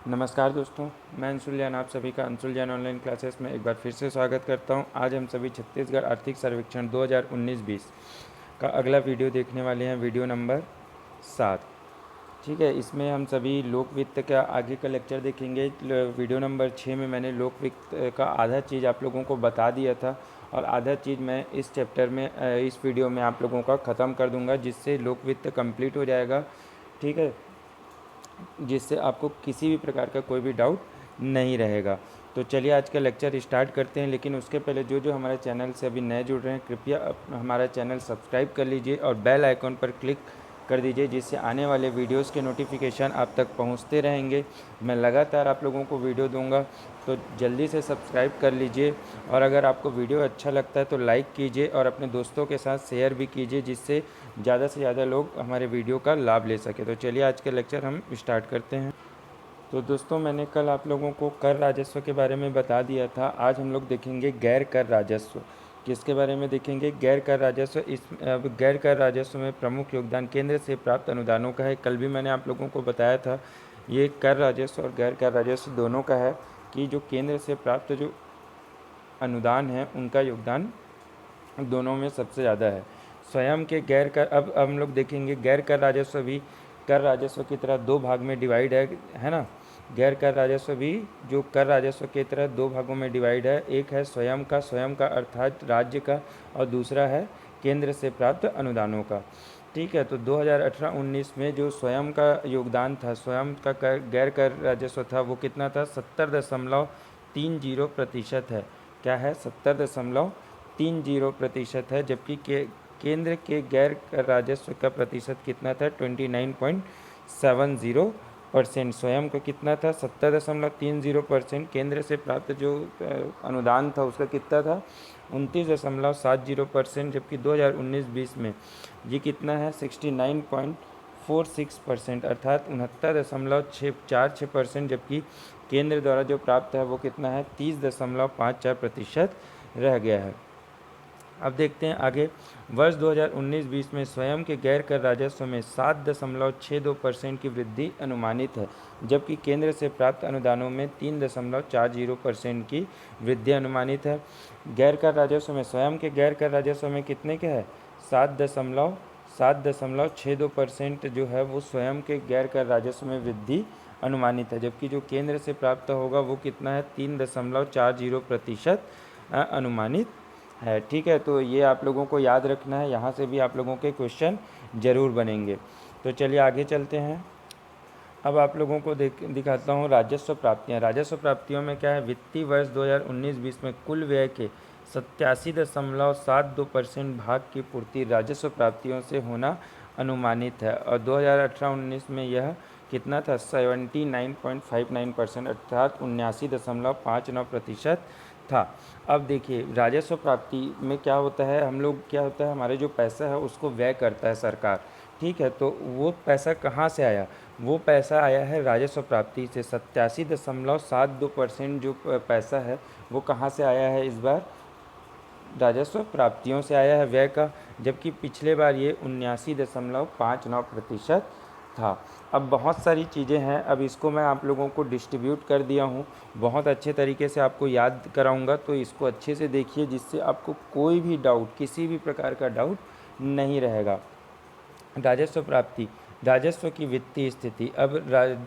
नमस्कार दोस्तों, मैं अंशुल जैन आप सभी का अंशुल जैन ऑनलाइन क्लासेस में एक बार फिर से स्वागत करता हूं। आज हम सभी छत्तीसगढ़ आर्थिक सर्वेक्षण 2019-20 का अगला वीडियो देखने वाले हैं, वीडियो नंबर 7। ठीक है, इसमें हम सभी लोक वित्त का आगे का लेक्चर देखेंगे। वीडियो नंबर 6 में मैंने लोक वित्त का आधा चीज़ आप लोगों को बता दिया था और आधा चीज़ मैं इस चैप्टर में इस वीडियो में आप लोगों का ख़त्म कर दूंगा, जिससे लोक वित्त कंप्लीट हो जाएगा। ठीक है, जिससे आपको किसी भी प्रकार का कोई भी डाउट नहीं रहेगा। तो चलिए आज का लेक्चर स्टार्ट करते हैं, लेकिन उसके पहले जो जो हमारे चैनल से अभी नए जुड़ रहे हैं, कृपया हमारा चैनल सब्सक्राइब कर लीजिए और बेल आइकॉन पर क्लिक कर दीजिए, जिससे आने वाले वीडियोस के नोटिफिकेशन आप तक पहुंचते रहेंगे। मैं लगातार आप लोगों को वीडियो दूंगा, तो जल्दी से सब्सक्राइब कर लीजिए। और अगर आपको वीडियो अच्छा लगता है तो लाइक कीजिए और अपने दोस्तों के साथ शेयर भी कीजिए, जिससे ज़्यादा से ज़्यादा लोग हमारे वीडियो का लाभ ले सके। तो चलिए आज का लेक्चर हम स्टार्ट करते हैं। तो दोस्तों, मैंने कल आप लोगों को कर राजस्व के बारे में बता दिया था। आज हम लोग देखेंगे गैर कर राजस्व। किसके बारे में देखेंगे? गैर कर राजस्व। अब गैर कर राजस्व में प्रमुख योगदान केंद्र से प्राप्त अनुदानों का है। कल भी मैंने आप लोगों को बताया था, ये कर राजस्व और गैर कर राजस्व दोनों का है कि जो केंद्र से प्राप्त जो अनुदान है उनका योगदान दोनों में सबसे ज़्यादा है। स्वयं के गैर कर, अब हम लोग देखेंगे गैर कर राजस्व भी कर राजस्व की तरह दो भाग में डिवाइड है ना। गैर कर राजस्व भी जो कर राजस्व की तरह दो भागों में डिवाइड है। एक है स्वयं का अर्थात राज्य का, और दूसरा है केंद्र से प्राप्त अनुदानों का। ठीक है, तो 2018-19 में जो स्वयं का योगदान था, स्वयं का गैर कर राजस्व था, वो कितना था? 70.30% है। क्या है? 70.30% है। जबकि केंद्र के गैर कर राजस्व का प्रतिशत कितना था? 29.70%। स्वयं का कितना था? 70.30%। केंद्र से प्राप्त जो अनुदान था उसका कितना था? 29.70%। जबकि 2019-20 में ये कितना है? 69.46%, अर्थात 69.46%। जबकि केंद्र द्वारा जो प्राप्त है वो कितना है? 30.54% रह गया है। अब देखते हैं आगे। वर्ष 2019-20 में स्वयं के गैर कर राजस्व में 7.62% की वृद्धि अनुमानित है, जबकि केंद्र से प्राप्त अनुदानों में 3.40% की वृद्धि अनुमानित है। गैर कर राजस्व में, स्वयं के गैर कर राजस्व में कितने के है? 7.62% जो है वो स्वयं के गैर कर राजस्व में वृद्धि अनुमानित है, जबकि जो केंद्र से प्राप्त होगा वो कितना है? 3.40% अनुमानित है। ठीक है, तो ये आप लोगों को याद रखना है, यहाँ से भी आप लोगों के क्वेश्चन ज़रूर बनेंगे। तो चलिए आगे चलते हैं। अब आप लोगों को दिखाता हूँ राजस्व प्राप्तियाँ। राजस्व प्राप्तियों में क्या है? वित्तीय वर्ष 2019-20 में कुल व्यय के 87.72% भाग की पूर्ति राजस्व प्राप्तियों से होना अनुमानित है, और 2018-19 में यह कितना था? 79.59%, अर्थात 79.59% था। अब देखिए राजस्व प्राप्ति में क्या होता है, हम लोग क्या होता है, हमारे जो पैसा है उसको व्यय करता है सरकार। ठीक है, तो वो पैसा कहाँ से आया? वो पैसा आया है राजस्व प्राप्ति से। 87.72% जो पैसा है वो कहाँ से आया है? इस बार राजस्व प्राप्तियों से आया है व्यय का, जबकि पिछले बार ये 79.59% था। अब बहुत सारी चीज़ें हैं, अब इसको मैं आप लोगों को डिस्ट्रीब्यूट कर दिया हूँ, बहुत अच्छे तरीके से आपको याद कराऊंगा, तो इसको अच्छे से देखिए, जिससे आपको कोई भी डाउट, किसी भी प्रकार का डाउट नहीं रहेगा। राजस्व प्राप्ति, राजस्व की वित्तीय स्थिति। अब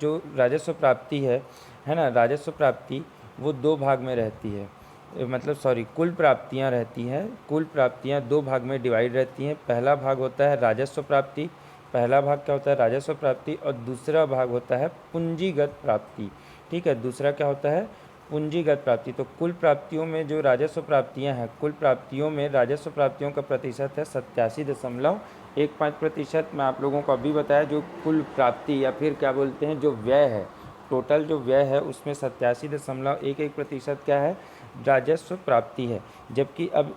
जो राजस्व प्राप्ति है ना, राजस्व प्राप्ति वो दो भाग में रहती है, मतलब कुल प्राप्तियां रहती हैं। कुल प्राप्तियां दो भाग में डिवाइड रहती हैं। पहला भाग होता है राजस्व प्राप्ति, पहला भाग क्या होता है? राजस्व प्राप्ति, और दूसरा भाग होता है पूंजीगत प्राप्ति। ठीक है, दूसरा क्या होता है? पूंजीगत प्राप्ति। तो कुल प्राप्तियों में जो राजस्व प्राप्तियां हैं, कुल प्राप्तियों में राजस्व प्राप्तियों का प्रतिशत है 87.15%। मैं आप लोगों को अभी बताया, जो कुल प्राप्ति या फिर क्या बोलते हैं, जो व्यय है, टोटल जो व्यय है उसमें 87.11% क्या है? राजस्व प्राप्ति है। जबकि अब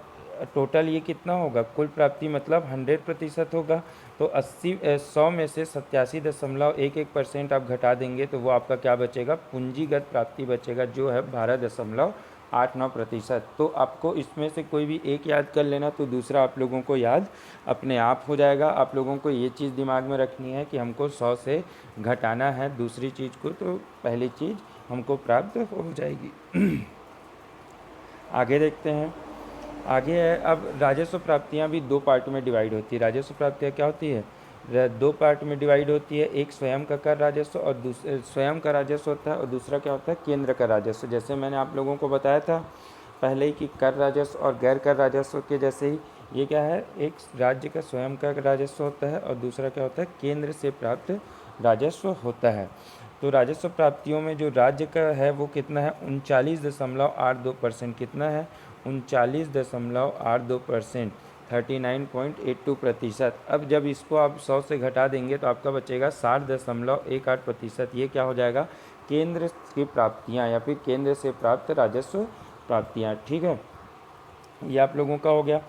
टोटल ये कितना होगा? कुल प्राप्ति मतलब 100% होगा, तो 100 में से 87.11% आप घटा देंगे तो वो आपका क्या बचेगा? पूंजीगत प्राप्ति बचेगा, जो है 12.5%। 8-9%। तो आपको इसमें से कोई भी एक याद कर लेना तो दूसरा आप लोगों को याद अपने आप हो जाएगा। आप लोगों को ये चीज़ दिमाग में रखनी है कि हमको 100 से घटाना है दूसरी चीज़ को, तो पहली चीज़ हमको प्राप्त हो जाएगी। आगे देखते हैं। आगे है, अब राजस्व प्राप्तियाँ भी दो पार्ट में डिवाइड होती है। राजस्व प्राप्तियाँ क्या होती है? दो पार्ट में डिवाइड होती है। एक स्वयं का कर राजस्व और स्वयं का राजस्व होता है, और दूसरा क्या होता है? केंद्र का राजस्व। जैसे मैंने आप लोगों को बताया था पहले ही कि कर राजस्व और गैर कर राजस्व के जैसे ही ये क्या है, एक राज्य का स्वयं का राजस्व होता है और दूसरा क्या होता है? केंद्र से प्राप्त राजस्व होता है। तो राजस्व प्राप्तियों में जो राज्य का है वो कितना है? 39.82%। कितना है? 39.82%, 39.82%। अब जब इसको आप 100 से घटा देंगे तो आपका बचेगा 60.18%। ये क्या हो जाएगा? केंद्र की प्राप्तियाँ या फिर केंद्र से प्राप्त राजस्व प्राप्तियाँ। ठीक है, ये आप लोगों का हो गया।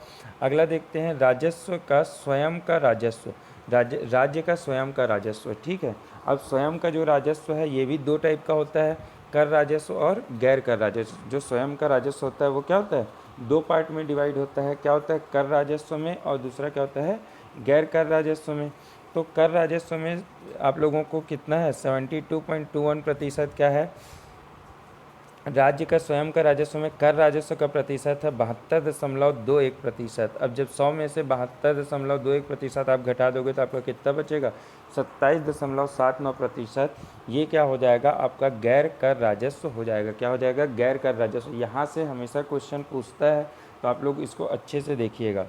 अगला देखते हैं, राजस्व का स्वयं का राजस्व। राज्य का स्वयं का राजस्व। ठीक है, अब स्वयं का जो राजस्व है ये भी दो टाइप का होता है, कर राजस्व और गैर कर राजस्व। जो स्वयं का राजस्व होता है वो क्या होता है? दो पार्ट में डिवाइड होता है। क्या होता है? कर राजस्व में, और दूसरा क्या होता है? गैर कर राजस्व में। तो कर राजस्व में आप लोगों को कितना है? 72.21% क्या है? राज्य का स्वयं का राजस्व में कर राजस्व का प्रतिशत है 72.21%। अब जब 100 में से 72.21% आप घटा दोगे तो आपका कितना बचेगा? 27.79%। ये क्या हो जाएगा? आपका गैर कर राजस्व हो जाएगा। क्या हो जाएगा? गैर कर राजस्व। यहाँ से हमेशा क्वेश्चन पूछता है, तो आप लोग इसको अच्छे से देखिएगा।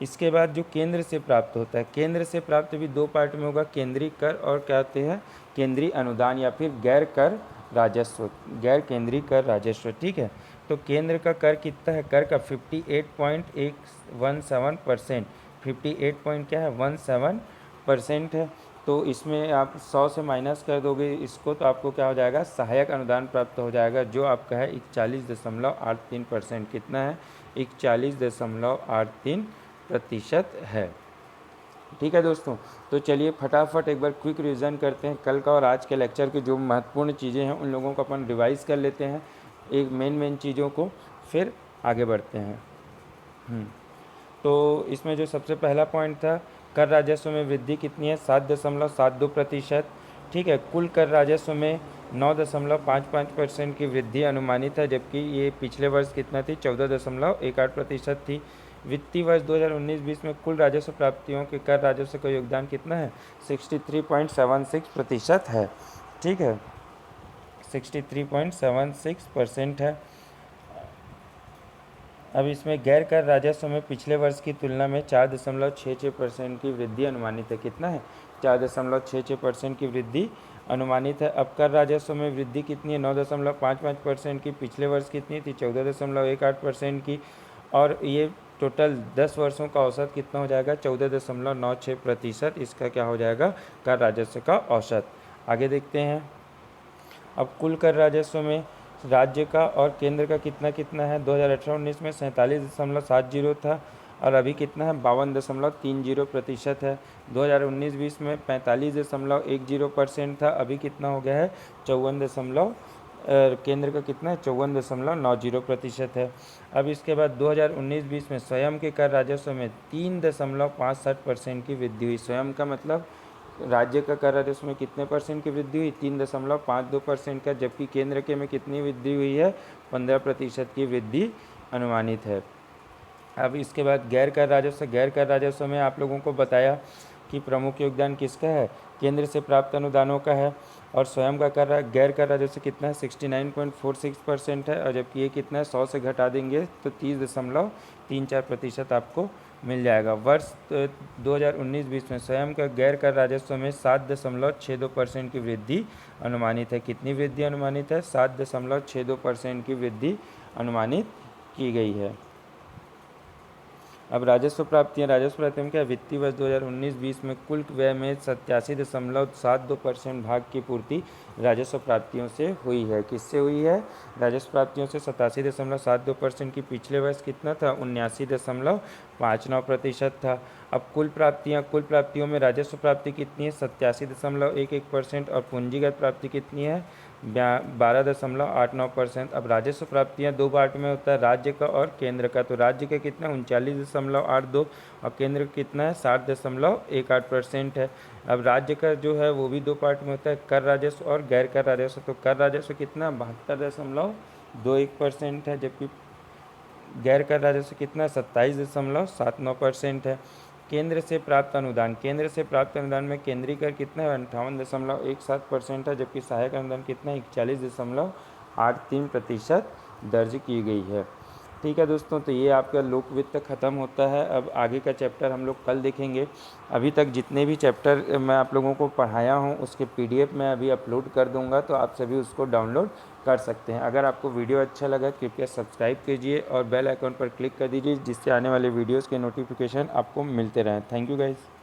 इसके बाद जो केंद्र से प्राप्त होता है, केंद्र से प्राप्त भी दो पार्ट में होगा, केंद्रीय कर और क्या होते हैं? केंद्रीय अनुदान या फिर गैर कर राजस्व, गैर केंद्रीय कर राजस्व। ठीक है, तो केंद्र का कर कितना है? कर का 58.117%, 58 पॉइंट क्या है? 17% है। तो इसमें आप 100 से माइनस कर दोगे इसको तो आपको क्या हो जाएगा? सहायक अनुदान प्राप्त हो जाएगा, जो आपका है 41.83%। कितना है? 41.83% है। ठीक है दोस्तों, तो चलिए फटाफट एक बार क्विक रिवीजन करते हैं कल का और आज के लेक्चर की जो महत्वपूर्ण चीज़ें हैं उन लोगों को अपन रिवाइज कर लेते हैं, एक मेन चीज़ों को, फिर आगे बढ़ते हैं। तो इसमें जो सबसे पहला पॉइंट था, कर राजस्व में वृद्धि कितनी है? 7.72%। ठीक है, कुल कर राजस्व में 9.55% की वृद्धि अनुमानित है, जबकि ये पिछले वर्ष कितना थी? 14.18% थी। वित्तीय वर्ष 2019-20 में कुल राजस्व प्राप्तियों के कर राजस्व का योगदान कितना है? 63.76% है। ठीक है, 63.76% है। अब इसमें गैर कर राजस्व में पिछले वर्ष की तुलना में 4.66% की वृद्धि अनुमानित है। कितना है? 4.66% की वृद्धि अनुमानित है। अब कर राजस्व में वृद्धि कितनी है? 9.55% की। पिछले वर्ष कितनी थी? 14.18% की। और ये टोटल 10 वर्षों का औसत कितना हो जाएगा? 14.96%। इसका क्या हो जाएगा? कर राजस्व का औसत। आगे देखते हैं। अब कुल कर राजस्व में राज्य का और केंद्र का कितना कितना है? 2018-19 में 47.70 था, और अभी कितना है? 52.30% है। 2019-20 में 45.10% था, अभी कितना हो गया है? 54 केंद्र का कितना है? 54.90% है। अब इसके बाद 2019-20 में स्वयं के कर राजस्व में 3.65% की वृद्धि हुई। स्वयं का मतलब राज्य का कर राजस्व में कितने परसेंट की वृद्धि हुई? 3.52% का, जबकि केंद्र के में कितनी वृद्धि हुई है? 15% की वृद्धि अनुमानित है। अब इसके बाद गैर कर राजस्व। गैर कर राजस्व में आप लोगों को बताया कि प्रमुख योगदान किसका है? केंद्र से प्राप्त अनुदानों का है। और स्वयं का कर गैर कर राजस्व कितना है? 69.46% है, और जबकि ये कितना है? 100 से घटा देंगे तो 30.34% आपको मिल जाएगा। वर्ष 2019-20 में स्वयं का गैर कर राजस्व में 7.62% की वृद्धि अनुमानित है। कितनी वृद्धि अनुमानित है? 7.62% की वृद्धि अनुमानित की गई है। अब राजस्व प्राप्तियाँ। राजस्व प्राप्तियों क्या? वित्तीय वर्ष 2019-20 में कुल व्यय में 87.72% भाग की पूर्ति राजस्व प्राप्तियों से हुई है। किससे हुई है? राजस्व प्राप्तियों से 87.72% की। पिछले वर्ष कितना था? 79.59% था। अब कुल प्राप्तियों में राजस्व प्राप्ति कितनी है 87.11% और पूंजीगत प्राप्ति कितनी है 12.89%। अब राजस्व प्राप्तियाँ दो पार्ट में होता है, राज्य का और केंद्र का। तो राज्य का कितना 39.82 और केंद्र का कितना है 60.18% है। अब राज्य का जो है वो भी दो पार्ट में होता है, कर राजस्व और गैर कर राजस्व। तो कर राजस्व कितना 72.21% है, जबकि गैर कर राजस्व कितना 27.79% है। केंद्र से प्राप्त अनुदान में केंद्रीय कर कितना है 58.17% है, जबकि सहायक अनुदान कितना 41.83% दर्ज की गई है। ठीक है दोस्तों, तो ये आपका लोक वित्त खत्म होता है। अब आगे का चैप्टर हम लोग कल देखेंगे। अभी तक जितने भी चैप्टर मैं आप लोगों को पढ़ाया हूँ उसके PDF मैं अभी अपलोड कर दूँगा, तो आप सभी उसको डाउनलोड कर सकते हैं। अगर आपको वीडियो अच्छा लगा कृपया सब्सक्राइब कीजिए और बेल आइकन पर क्लिक कर दीजिए, जिससे आने वाले वीडियोज़ के नोटिफिकेशन आपको मिलते रहें। Thank you guys.